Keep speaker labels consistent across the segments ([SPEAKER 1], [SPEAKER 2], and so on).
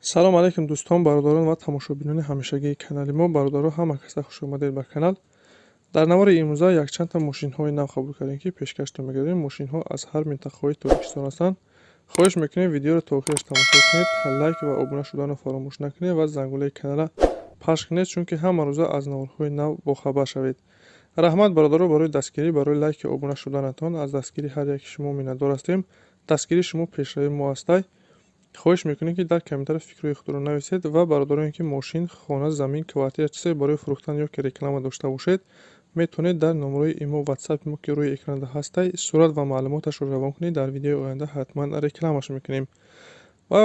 [SPEAKER 1] салом алайкум дӯстон, бародарон ва тамошобинони ҳамешагии канали мо. Бародаро, ҳама каса хушомадед ба канал. Дар навори имрӯза якчандта мошинҳои нав қабул кардем, ки пешкашро мегардем. Мошинҳо аз ҳар минтақаҳои Тоҷикистон ҳастанд. хоҳиш мекунем видеоро то охираш тамошо кунед, лайк ва обуна шуданро фаромӯш накунед ва зангулаи канала пахш кунед, чунки ҳама рӯза аз наворҳои нав бохабар шавед. раҳмат бародаро барои дастгирӣ, барои лайки обуна шуданатон. Аз дастгирии ҳар яки шумо миннатдор ҳастем. Дастгирии шумо пешравии мо ҳастай. хоҳиш мекунем, ки дар комментариё фикрҳои худро нависед ва бародароне ки мошин, хона, замин, квартира чизе барои фурӯхтан ё ки реклама дошта бошед, метавонед дар номерои имо ватсапи мо ки рӯи экранда ҳастай сурат ва маълумоташро равон кунед. Дар видеои оянда ҳатман рекламаш мекунем. ва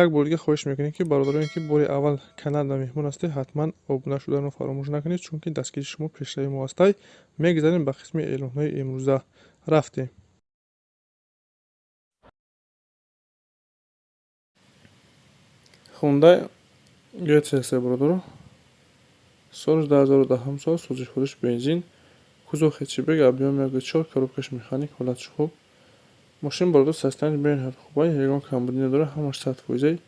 [SPEAKER 1] як бори дига хоҳиш мекунем, ки бародароне ки бори аввал каналда меҳмон ҳастед, ҳатман обуна шуданро фаромӯш накунед, чунки дастгирии шумо пешравии мо ҳастай. Мегзарем ба қисми эълонҳои имрӯза. рафтем. Hyundai GT3 бародаро. Соли 2010 сол, сӯзишвориш бензин, кузов хэтчбек, объем 1.4, коробкаш механик, ҳолати хуб. Мошин бародаро состояние бениҳоят хуб аст, ягон камбудӣ надорад, ҳамаш 100%.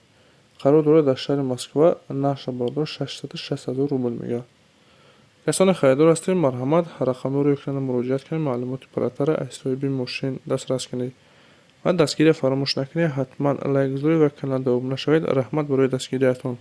[SPEAKER 1] қарор дорад дар шаҳри Москва. нархаш бародаро 660,000 рубл мегӯяд. касоне харидор ҳастед, марҳамат, рақамҳои рӯи экрана муроҷиат кунед, маълумоти пурратара аз соҳиби мошин дастрас кунед ва дастгирия фаромӯш накунед. ҳатман лайк гузоред ва каналда обуна шавед. раҳмат барои дастгириятон.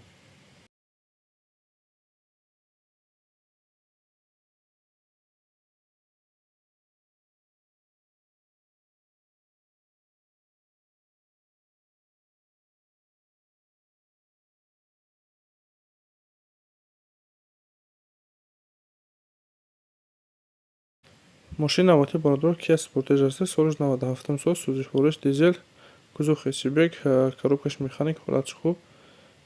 [SPEAKER 1] мошини навбатӣ бародаро Kia Sportage аст. соли 97 сол, сӯзишвориш дизел, кузов хэтчбек, коробкаш механик, ҳолати хуб.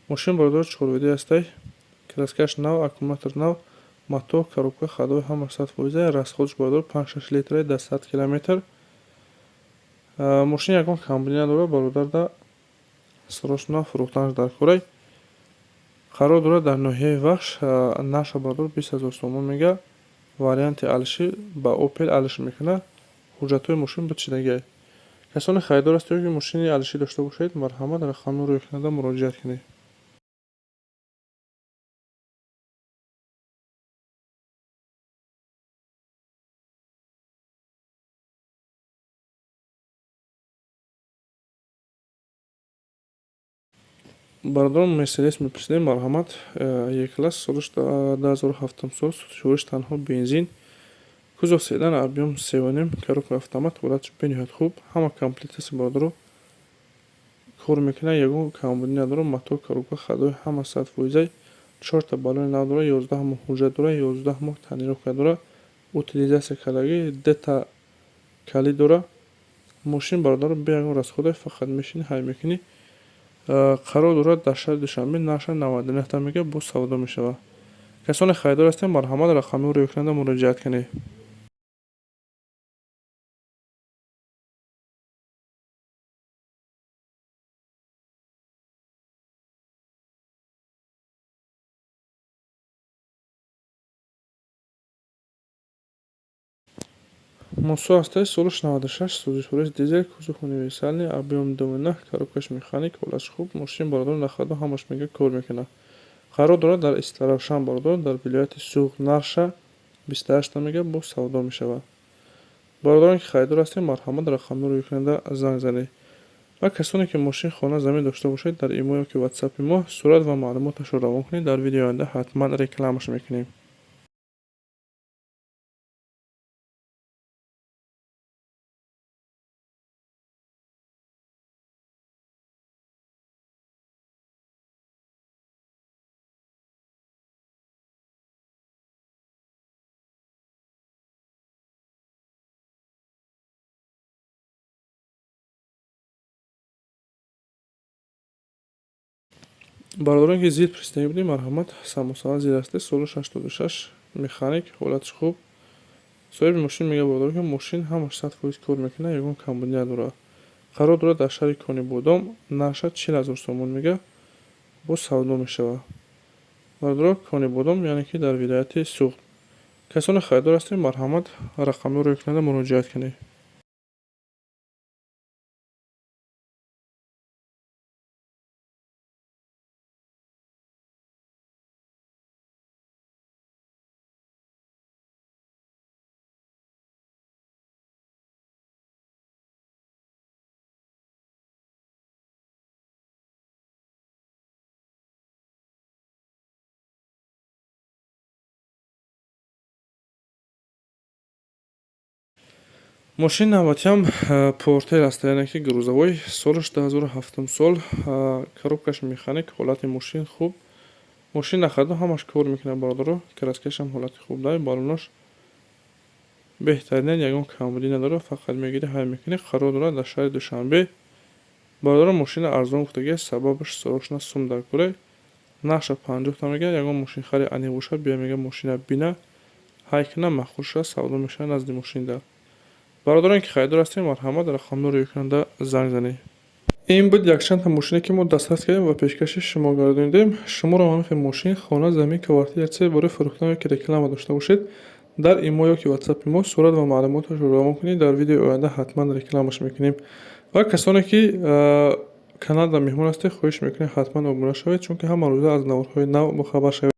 [SPEAKER 1] мошин бародаро 4 ҳастай, краскаш нав, аккумулятор нав, мотор, коробка, ходҳои ҳамаш 100%. расходш бародаро 5-6 литра дар 100 километр. мошин ягон камбудӣ надорад. бародарда срочно фурӯхтанаш дар корай. қарор дорад дар ноҳияи вахш. нарша бародаро 20,000 сомон мегӯяд. варианти алиши ба Opel алиш мекунад. ҳуҷҷатҳои мошин бичидагӣ. касоне харидор ҳастед ё ки мошини алиши дошта бошед, марҳамат, рақамҳои рӯи экрана муроҷиат кунед. бародарон Mercedes мепурсидем, марҳамат, E-класс, соли 2007 сол, сӯзишвориш танҳо бензин, кузов седан, объем 3.5, коробка автомат, ҳолатиш бениҳоят хуб. ҳама комплектаси бародаро кор мекунад, ягон камбудӣ надорад. мотор, коробка, ходҳои ҳама 100%. 4 баллони нав дорад, 11 моҳ ҳуҷҷат дорад, 11 моҳ танировка дорад. утилизатсия кардагӣ, дета калид дорад. мошин бародаро бе ягон расходе, фақат мешини ҳай мекунӣ. қарор дорад дар шаҳри Душанбе. нарша 99 та мегӯяд, бо савдо мешавад. касоне харидор ҳастед, марҳамат, рақамҳои рӯи экрана муроҷиат кунед. мосо ҳастай, соли 96, сӯзишвориш дизел, кузов универсальный, объем 2.9, коробкаш механик, ҳолатиш хуб. мошин бародаро нахадо ҳамаш мегӯяд кор мекунад. қарор дорад дар Истаравшан бародаро, дар вилояти Суғд. нарша 28 та мегӯяд, бо савдо мешавад. бародароне ки харидор ҳастед, марҳамат, рақамҳои рӯи экрана занг занед ва касоне ки мошин, хона, замин дошта бошед, дар имо ё ки ватсапи мо сурат ва маълумоташро равон кунед. дар видеои оянда ҳатман рекламаш мекунем. бародароне ки зид пристани будем, марҳамат, самосвал зид ҳастед. соли 86, механик, ҳолатиш хуб. соҳиби мошин мегӯяд бародаро ки мошин ҳамаш 100% кор мекунад, ягон камбудӣ надорад. қарор дорад дар шаҳри Кони Бодом. нарша 40,000 сомон мегӯяд, бо савдо мешавад. бародаро Кони Бодом, яъне ки дар вилояти Суғд. касоне харидор ҳастед, марҳамат, рақамҳои рӯи экрана муроҷиат кунед. мошини навбатиам портер аст, яъне ки грузовой, солаш 2007 сол, коробкаш механик, ҳолати мошин хуб. Мошин нахардам, ҳамаш кор мекунад бародаро, краскашам ҳолати хуб дорад, баллонаш беҳтарин, ягон камбудӣ надорад, фақат мегирӣ ҳай мекунӣ. Қарор дорад дар шаҳри Душанбе. Бародаро мошина арзон гуфтагиаст, сабабаш сорошна сум дар кӯрай. Нақша 50 та мегӯяд, ягон мошин хари анеқ бошад, бия мегӯяд мошина бина, ҳай кунад, махкур шуда савдо мешавад назди мошиндар. Бародароне ки харидор ҳастем, марҳамат, рақамнро рӯйкунанда занг занед. Ин буд якчанд мошине ки мо дастраст кардем ва пешкаши шумо гардонидем. Шуморо манфи мошин, хона, замин, квартира чизе бори фурӯхтан ёки реклама дошта бошед, дар имо ёки ватсапи мо сурат ва маълумоташро равон кунед. Дар видеои оянда ҳатман рекламаш мекунем. Ва касоне ки каналда меҳмон ҳастед, хоҳиш мекунем ҳатман обуна шавед, чунки ҳама рӯза аз наворҳои нав бохабар шавед.